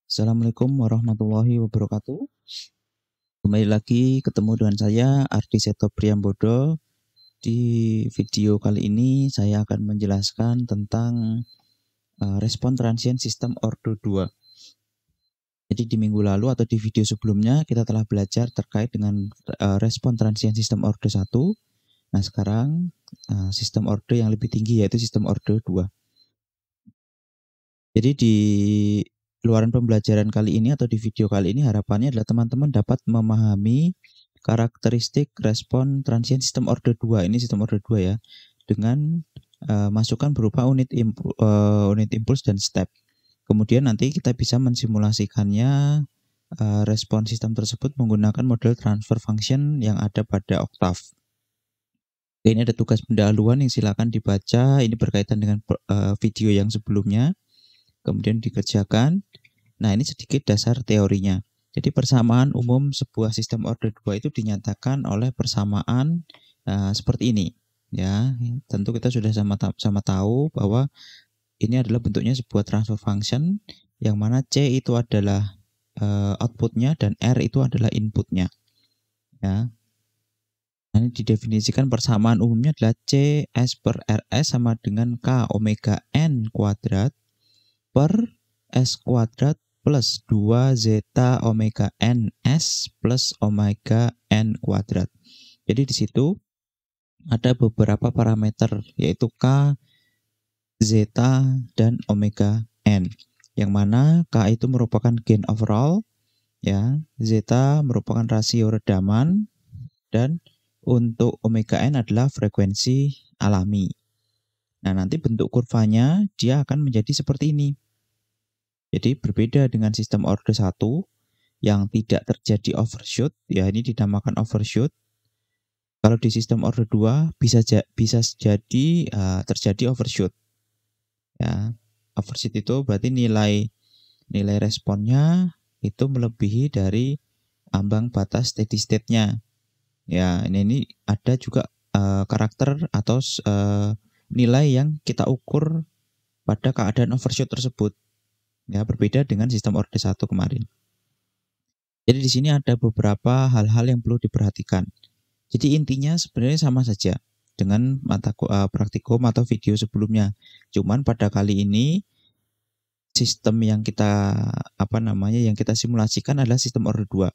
Assalamualaikum warahmatullahi wabarakatuh. Kembali lagi ketemu dengan saya Ardi Seto Priambodo. Di video kali ini saya akan menjelaskan tentang respon transient sistem ordo 2. Jadi di minggu lalu atau di video sebelumnya kita telah belajar terkait dengan respon transient sistem ordo 1. Nah, sekarang sistem ordo yang lebih tinggi yaitu sistem ordo 2. Jadi di luaran pembelajaran kali ini atau di video kali ini harapannya adalah teman-teman dapat memahami karakteristik respon transient sistem ordo 2. Ini sistem ordo 2 ya. Dengan masukan berupa unit impuls dan step. Kemudian nanti kita bisa mensimulasikannya respon sistem tersebut menggunakan model transfer function yang ada pada Octave. Ini ada tugas pendahuluan yang silakan dibaca. Ini berkaitan dengan video yang sebelumnya. Kemudian dikerjakan. Nah, ini sedikit dasar teorinya. Jadi persamaan umum sebuah sistem order 2 itu dinyatakan oleh persamaan seperti ini. Ya, tentu kita sudah sama tahu bahwa ini adalah bentuknya sebuah transfer function yang mana C itu adalah outputnya dan R itu adalah inputnya. Ya. Nah, ini didefinisikan persamaan umumnya adalah C S per RS sama dengan K omega N kuadrat per S kuadrat plus 2 zeta omega N S plus omega N kuadrat. Jadi di situ ada beberapa parameter yaitu K, zeta, dan omega N. Yang mana K itu merupakan gain overall, ya, zeta merupakan rasio redaman, dan untuk omega N adalah frekuensi alami. Nah, nanti bentuk kurvanya dia akan menjadi seperti ini. Jadi berbeda dengan sistem order 1 yang tidak terjadi overshoot, ya ini dinamakan overshoot. Kalau di sistem order 2 bisa jadi terjadi overshoot. Ya, overshoot itu berarti nilai responnya itu melebihi dari ambang batas steady state-nya. Ya, ini ada juga karakter atau nilai yang kita ukur pada keadaan overshoot tersebut. Ya, berbeda dengan sistem order 1 kemarin. Jadi di sini ada beberapa hal-hal yang perlu diperhatikan. Jadi intinya sebenarnya sama saja dengan praktikum atau video sebelumnya. Cuman pada kali ini sistem yang kita yang kita simulasikan adalah sistem order 2.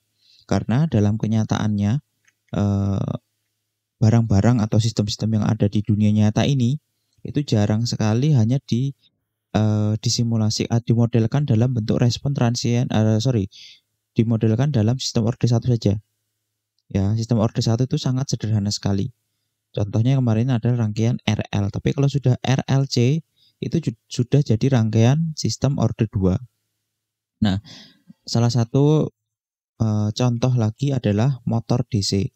Karena dalam kenyataannya barang-barang atau sistem-sistem yang ada di dunia nyata ini itu jarang sekali hanya dimodelkan dalam bentuk respon transient dimodelkan dalam sistem order 1 saja. Ya, sistem order 1 itu sangat sederhana sekali. Contohnya kemarin ada rangkaian RL, tapi kalau sudah RLC itu sudah jadi rangkaian sistem order 2. Nah, salah satu contoh lagi adalah motor DC.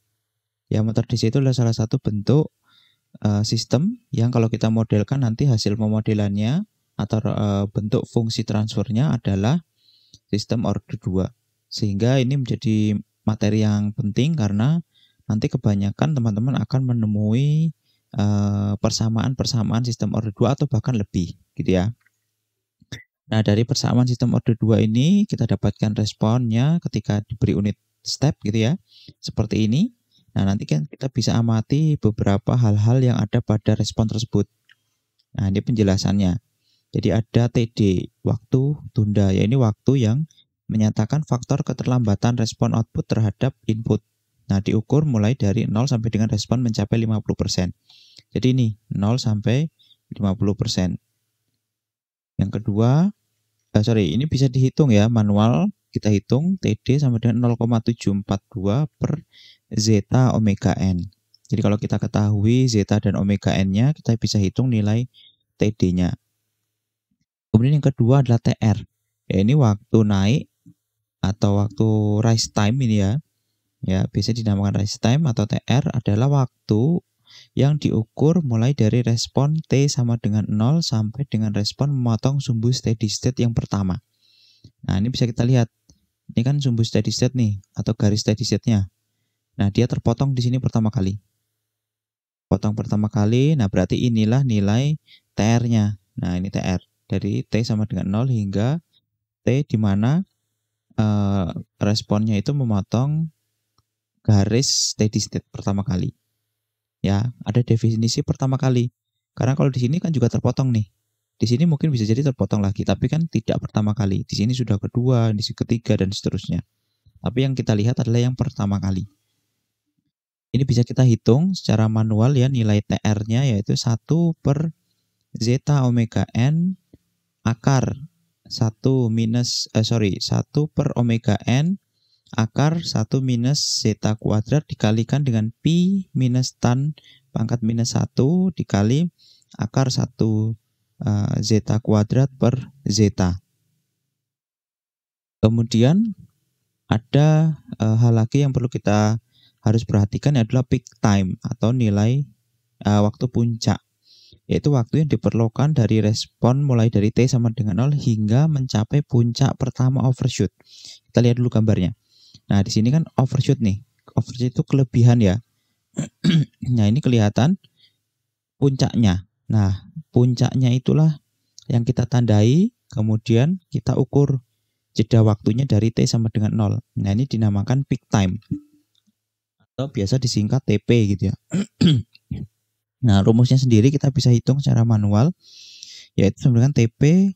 Ya, motor DC itu adalah salah satu bentuk sistem yang kalau kita modelkan nanti hasil pemodelannya atau bentuk fungsi transfernya adalah sistem order 2. Sehingga ini menjadi materi yang penting karena nanti kebanyakan teman-teman akan menemui persamaan-persamaan sistem order 2 atau bahkan lebih gitu ya. Nah, dari persamaan sistem order 2 ini kita dapatkan responnya ketika diberi unit step gitu ya. Seperti ini. Nah, nanti kan kita bisa amati beberapa hal-hal yang ada pada respon tersebut. Nah, ini penjelasannya. Jadi ada TD, waktu tunda. Ya, ini waktu yang menyatakan faktor keterlambatan respon output terhadap input. Nah, diukur mulai dari 0 sampai dengan respon mencapai 50%. Jadi ini 0 sampai 50%. Yang kedua, ini bisa dihitung ya, manual. Kita hitung TD sama dengan 0,742 per zeta omega N. Jadi kalau kita ketahui zeta dan omega N-nya, kita bisa hitung nilai TD-nya. Kemudian yang kedua adalah TR. Ya, ini waktu naik atau waktu rise time ini ya. Ya, biasa dinamakan rise time atau TR adalah waktu yang diukur mulai dari respon T sama dengan 0 sampai dengan respon memotong sumbu steady state yang pertama. Nah, ini bisa kita lihat. Ini kan sumbu steady state nih atau garis steady state-nya. Nah, dia terpotong di sini pertama kali. Potong pertama kali, nah berarti inilah nilai TR-nya. Nah, ini TR. Dari T sama dengan 0 hingga T di mana responnya itu memotong garis steady state pertama kali. Ya, ada definisi pertama kali. Karena kalau di sini kan juga terpotong nih. Di sini mungkin bisa jadi terpotong lagi, tapi kan tidak pertama kali. Di sini sudah kedua, di sini ketiga, dan seterusnya. Tapi yang kita lihat adalah yang pertama kali. Ini bisa kita hitung secara manual ya, nilai TR-nya yaitu 1 per zeta omega N akar 1 per omega N akar 1 minus zeta kuadrat dikalikan dengan pi minus tan pangkat minus 1 dikali akar 1 zeta kuadrat per zeta. Kemudian ada hal lagi yang perlu kita harus perhatikan adalah peak time atau nilai waktu puncak, yaitu waktu yang diperlukan dari respon mulai dari T sama dengan 0 hingga mencapai puncak pertama overshoot. Kita lihat dulu gambarnya. Nah, di sini kan overshoot nih. Overshoot itu kelebihan ya. Nah, ini kelihatan puncaknya. Nah, puncaknya itulah yang kita tandai, kemudian kita ukur jeda waktunya dari T sama dengan 0. Nah, ini dinamakan peak time. Atau biasa disingkat TP gitu ya. Nah, rumusnya sendiri kita bisa hitung secara manual, yaitu sama dengan TP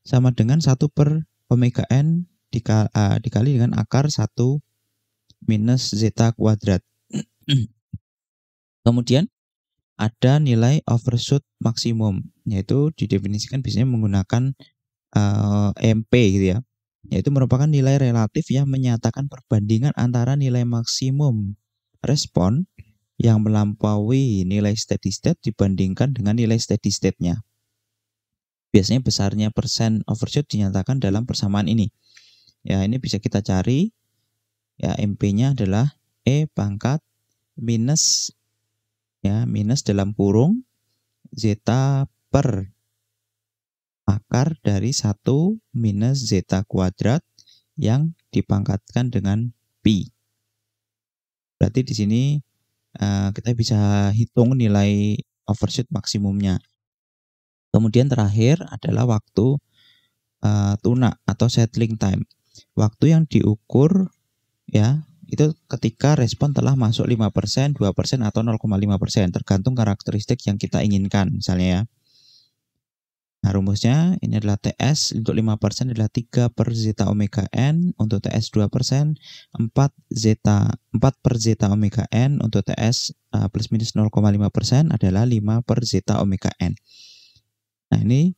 sama dengan 1 per omega N dikali dengan akar 1 minus zeta kuadrat. Kemudian ada nilai overshoot maksimum, yaitu didefinisikan biasanya menggunakan MP gitu ya, yaitu merupakan nilai relatif yang menyatakan perbandingan antara nilai maksimum respon yang melampaui nilai steady state dibandingkan dengan nilai steady state-nya. Biasanya besarnya persen overshoot dinyatakan dalam persamaan ini. Ya, ini bisa kita cari. Ya, MP-nya adalah E pangkat minus dalam kurung zeta per akar dari 1 minus zeta kuadrat yang dipangkatkan dengan pi. Berarti di sini kita bisa hitung nilai overshoot maksimumnya. Kemudian terakhir adalah waktu tuna atau settling time. Waktu yang diukur ya itu ketika respon telah masuk 5%, 2% atau 0,5%, tergantung karakteristik yang kita inginkan misalnya ya. Nah, rumusnya ini adalah TS untuk 5% adalah 3 per zeta omega N, untuk TS 2% 4 per zeta omega N, untuk TS plus minus 0,5% adalah 5 per zeta omega N. Nah, ini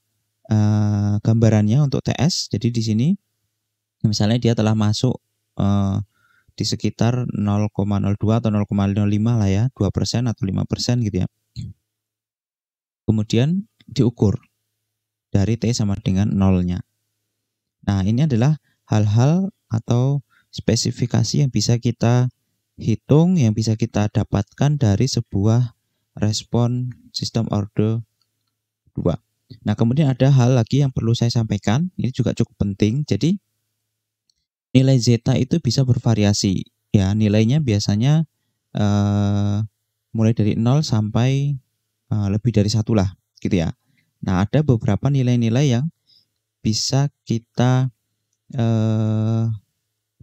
gambarannya untuk TS. Jadi di sini misalnya dia telah masuk di sekitar 0,02 atau 0,05 lah ya, 2% atau 5% gitu ya. Kemudian diukur dari T sama dengan 0-nya. Nah, ini adalah hal-hal atau spesifikasi yang bisa kita hitung, yang bisa kita dapatkan dari sebuah respon sistem order 2. Nah, kemudian ada hal lagi yang perlu saya sampaikan, ini juga cukup penting. Jadi, nilai zeta itu bisa bervariasi. Ya, nilainya biasanya mulai dari 0 sampai lebih dari 1 lah, gitu ya. Nah, ada beberapa nilai-nilai yang bisa kita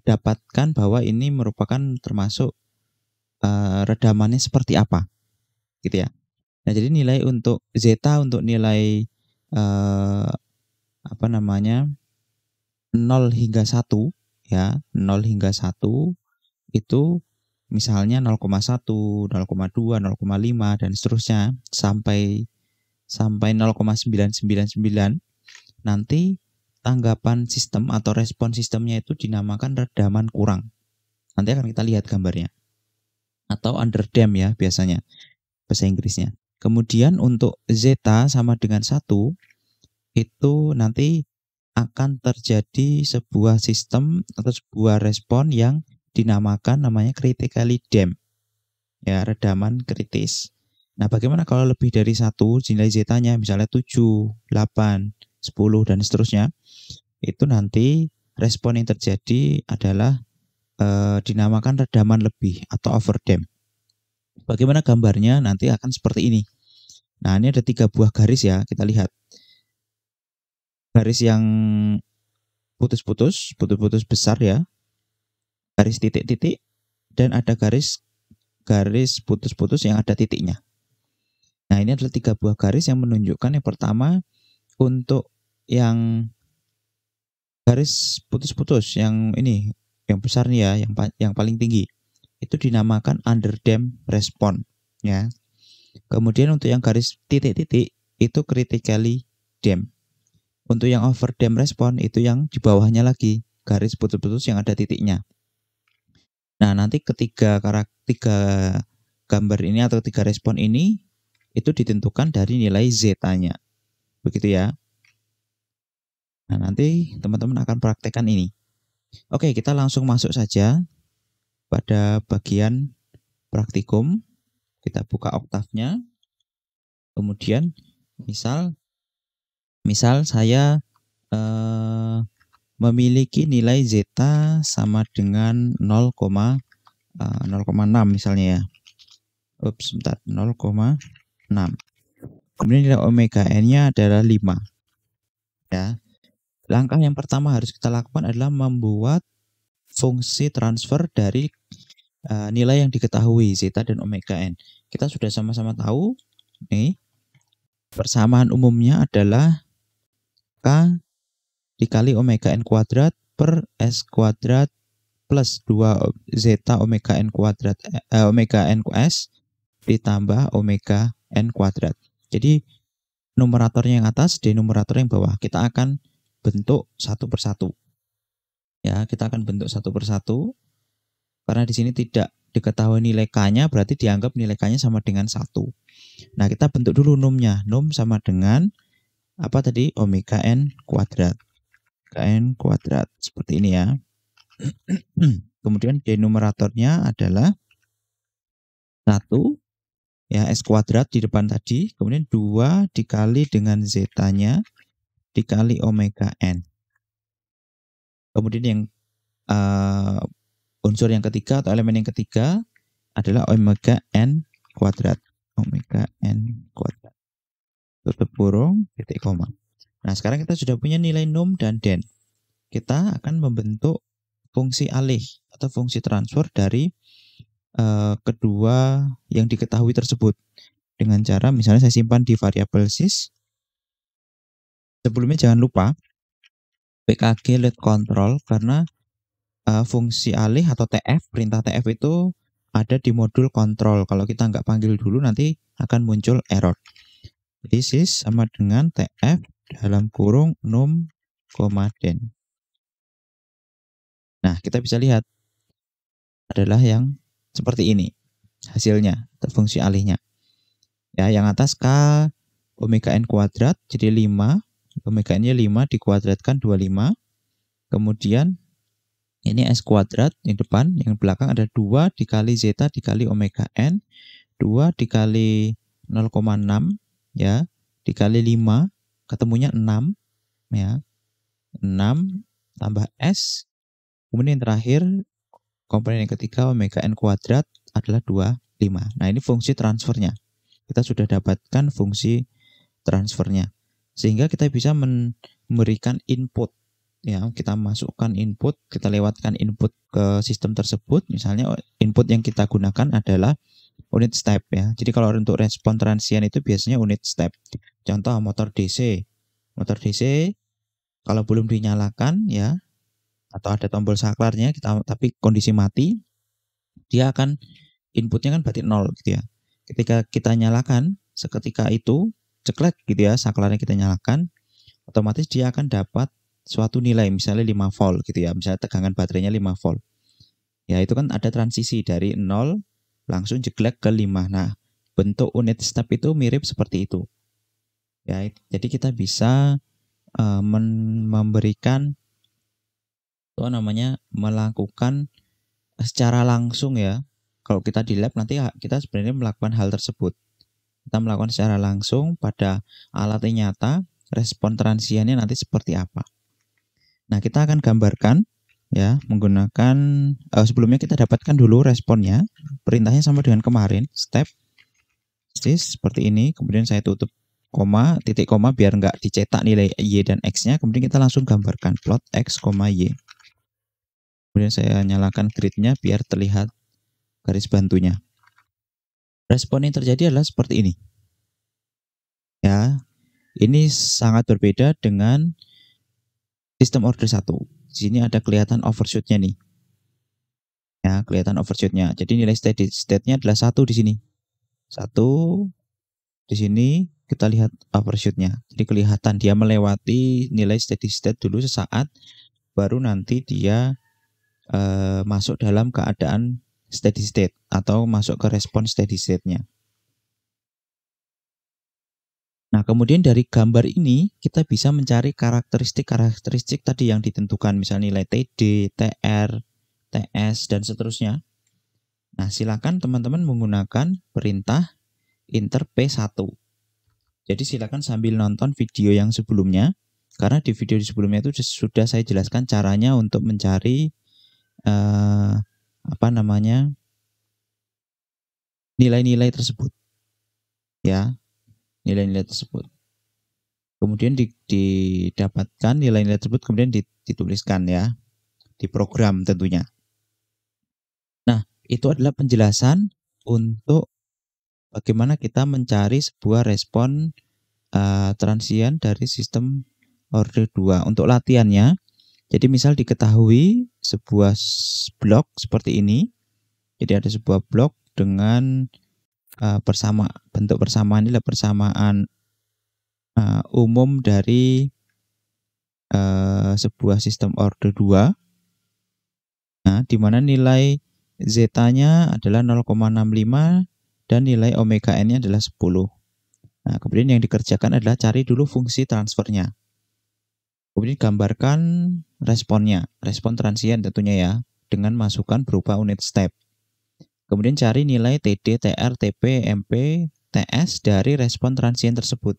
dapatkan bahwa ini merupakan termasuk redamannya seperti apa, gitu ya. Nah, jadi nilai untuk zeta untuk nilai 0 hingga 1 ya, 0 hingga 1 itu misalnya 0,1, 0,2, 0,5 dan seterusnya sampai 0,999, nanti tanggapan sistem atau respon sistemnya itu dinamakan redaman kurang. Nanti akan kita lihat gambarnya. Atau underdamp ya biasanya bahasa Inggrisnya. Kemudian untuk zeta sama dengan 1 itu nanti akan terjadi sebuah sistem atau sebuah respon yang dinamakan namanya critically damp. Ya, redaman kritis. Nah, bagaimana kalau lebih dari 1 nilai zetanya misalnya 7, 8, 10 dan seterusnya? Itu nanti respon yang terjadi adalah dinamakan redaman lebih atau overdamp. Bagaimana gambarnya? Nanti akan seperti ini. Nah, ini ada 3 buah garis ya, kita lihat. Garis yang putus-putus besar ya, garis titik-titik, dan ada garis putus-putus yang ada titiknya. Nah, ini adalah 3 buah garis yang menunjukkan yang pertama untuk yang garis putus-putus yang ini, yang besar nih ya, yang paling tinggi, itu dinamakan underdamped response ya. Kemudian untuk yang garis titik-titik itu critically damped. Untuk yang overdamped response itu yang di bawahnya lagi, garis putus-putus yang ada titiknya. Nah, nanti tiga gambar ini atau 3 respon ini itu ditentukan dari nilai zeta-nya. Begitu ya. Nah, nanti teman-teman akan praktekkan ini. Oke, kita langsung masuk saja pada bagian praktikum. Kita buka Octave-nya. Kemudian misal saya memiliki nilai zeta sama dengan 0,6 misalnya ya. Ups, bentar, 0,6. Kemudian nilai omega n-nya adalah 5. Ya. Langkah yang pertama harus kita lakukan adalah membuat fungsi transfer dari nilai yang diketahui zeta dan omega n. Kita sudah sama-sama tahu nih, persamaan umumnya adalah K dikali omega n kuadrat per S kuadrat plus 2 zeta omega n kuadrat omega n S ditambah omega n kuadrat. Jadi numeratornya yang atas, denominator yang bawah. Kita akan bentuk satu persatu. Ya, kita akan bentuk satu persatu. Karena di sini tidak diketahui nilai K-nya, berarti dianggap nilai K-nya sama dengan 1. Nah, kita bentuk dulu numnya. Num sama dengan apa tadi? Omega n kuadrat. N kuadrat. Seperti ini ya. Kemudian denominatornya adalah 1 ya, S kuadrat di depan tadi. Kemudian 2 dikali dengan zeta-nya dikali omega n. Kemudian yang unsur yang ketiga atau elemen yang ketiga adalah omega n kuadrat. Omega n kuadrat. Tutup kurung, titik koma. Nah, sekarang kita sudah punya nilai num dan den. Kita akan membentuk fungsi alih atau fungsi transfer dari kedua yang diketahui tersebut. Dengan cara misalnya saya simpan di variabel sys. Sebelumnya jangan lupa PKG let control, karena fungsi alih atau TF, perintah TF itu ada di modul kontrol. Kalau kita nggak panggil dulu nanti akan muncul error. Jadi sys sama dengan TF dalam kurung num, den. Nah, kita bisa lihat adalah yang seperti ini hasilnya atau fungsi alihnya. Ya, yang atas K omega n kuadrat jadi 5, omega n-nya 5 dikuadratkan 25. Kemudian ini S kuadrat yang depan, yang belakang ada 2 dikali zeta dikali omega n, 2 dikali 0,6 ya, dikali 5, ketemunya 6 ya. 6 tambah S. Kemudian yang terakhir komponen yang ketiga omega n kuadrat adalah 25. Nah, ini fungsi transfernya. Kita sudah dapatkan fungsi transfernya. Sehingga kita bisa memberikan input. Ya, kita masukkan input, kita lewatkan input ke sistem tersebut. Misalnya input yang kita gunakan adalah unit step ya. Jadi kalau untuk respon transient itu biasanya unit step. Contoh motor DC. Motor DC kalau belum dinyalakan ya, atau ada tombol saklarnya tapi kondisi mati, dia akan inputnya kan berarti 0 gitu ya. Ketika kita nyalakan, seketika itu ceklek gitu ya, saklarnya kita nyalakan, otomatis dia akan dapat suatu nilai misalnya 5 volt gitu ya, misalnya tegangan baterainya 5 volt. Ya, itu kan ada transisi dari 0 langsung jeglek ke 5. Nah, bentuk unit step itu mirip seperti itu. Ya, jadi kita bisa memberikan melakukan secara langsung ya. Kalau kita di lab nanti kita sebenarnya melakukan hal tersebut. Kita melakukan secara langsung pada alatnya nyata, respon transiennya nanti seperti apa. Nah, kita akan gambarkan ya menggunakan sebelumnya kita dapatkan dulu responnya. Perintahnya sama dengan kemarin, step sys seperti ini, kemudian saya tutup koma, titik koma biar nggak dicetak nilai Y dan X-nya. Kemudian kita langsung gambarkan plot X, Y. Kemudian saya nyalakan grid-nya biar terlihat garis bantunya. Respon yang terjadi adalah seperti ini. Ya, ini sangat berbeda dengan sistem order 1. Di sini ada kelihatan overshoot-nya nih. Ya, kelihatan overshoot-nya. Jadi nilai steady state-nya adalah 1 di sini. 1 di sini kita lihat overshoot-nya. Jadi kelihatan dia melewati nilai steady state dulu sesaat, baru nanti dia masuk dalam keadaan steady state atau masuk ke respon steady state-nya. Nah, kemudian dari gambar ini kita bisa mencari karakteristik tadi yang ditentukan, misalnya nilai TD, TR, TS, dan seterusnya. Nah, silakan teman-teman menggunakan perintah enter P1. Jadi silakan sambil nonton video yang sebelumnya, karena di video sebelumnya itu sudah saya jelaskan caranya untuk mencari nilai-nilai tersebut. Ya, nilai-nilai tersebut. Kemudian didapatkan nilai-nilai tersebut, kemudian dituliskan ya, di program tentunya. Nah, itu adalah penjelasan untuk bagaimana kita mencari sebuah respon transient dari sistem order 2. Untuk latihannya, jadi misal diketahui sebuah blok seperti ini. Jadi ada sebuah blok dengan bentuk persamaan ini adalah persamaan umum dari sebuah sistem order 2. Nah, di mana nilai zeta-nya adalah 0,65 dan nilai omega n-nya adalah 10. Nah, kemudian yang dikerjakan adalah cari dulu fungsi transfernya. Kemudian gambarkan responnya, respon transient tentunya ya, dengan masukan berupa unit step. Kemudian cari nilai TD, TR, TP, MP, TS dari respon transient tersebut.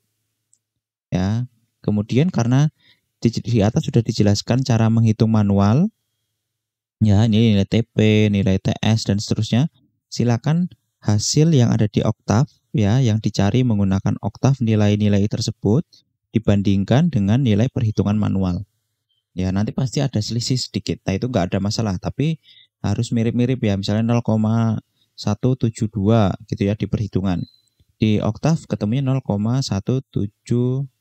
Ya, kemudian karena di atas sudah dijelaskan cara menghitung manual, ya, ini nilai TP, nilai TS, dan seterusnya. Silakan hasil yang ada di Octave, ya, yang dicari menggunakan Octave nilai-nilai tersebut dibandingkan dengan nilai perhitungan manual. Ya, nanti pasti ada selisih sedikit. Nah, itu nggak ada masalah, tapi harus mirip-mirip ya. Misalnya 0,172 gitu ya di perhitungan. Di Octave ketemunya 0,179,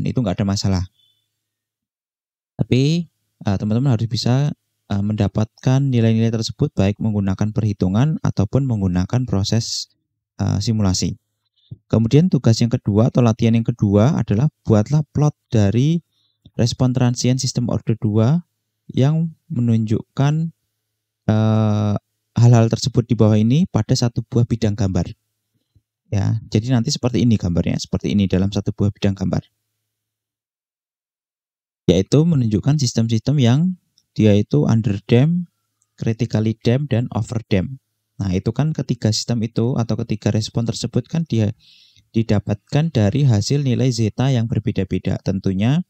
itu nggak ada masalah. Tapi teman-teman harus bisa mendapatkan nilai-nilai tersebut baik menggunakan perhitungan ataupun menggunakan proses simulasi. Kemudian tugas yang kedua atau latihan yang kedua adalah buatlah plot dari respon transient sistem order 2 yang menunjukkan hal-hal tersebut di bawah ini pada satu buah bidang gambar. Ya, jadi nanti seperti ini gambarnya, seperti ini dalam satu buah bidang gambar. Yaitu menunjukkan sistem-sistem yang dia itu underdamped, critically damped, dan overdamped. Nah, itu kan ketiga sistem itu atau ketiga respon tersebut kan dia didapatkan dari hasil nilai zeta yang berbeda-beda. Tentunya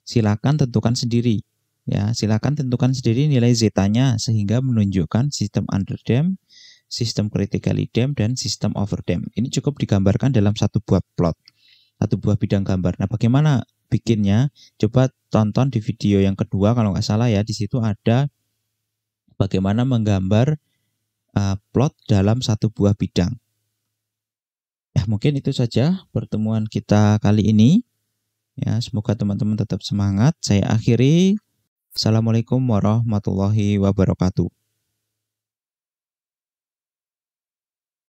silakan tentukan sendiri. Ya, silakan tentukan sendiri nilai zetanya sehingga menunjukkan sistem underdamped, sistem critically damped, dan sistem overdamped. Ini cukup digambarkan dalam satu buah plot, satu buah bidang gambar. Nah, bagaimana bikinnya? Coba tonton di video yang kedua kalau nggak salah ya. Di situ ada bagaimana menggambar plot dalam satu buah bidang. Ya, mungkin itu saja pertemuan kita kali ini. Ya, semoga teman-teman tetap semangat. Saya akhiri. Assalamualaikum warahmatullahi wabarakatuh.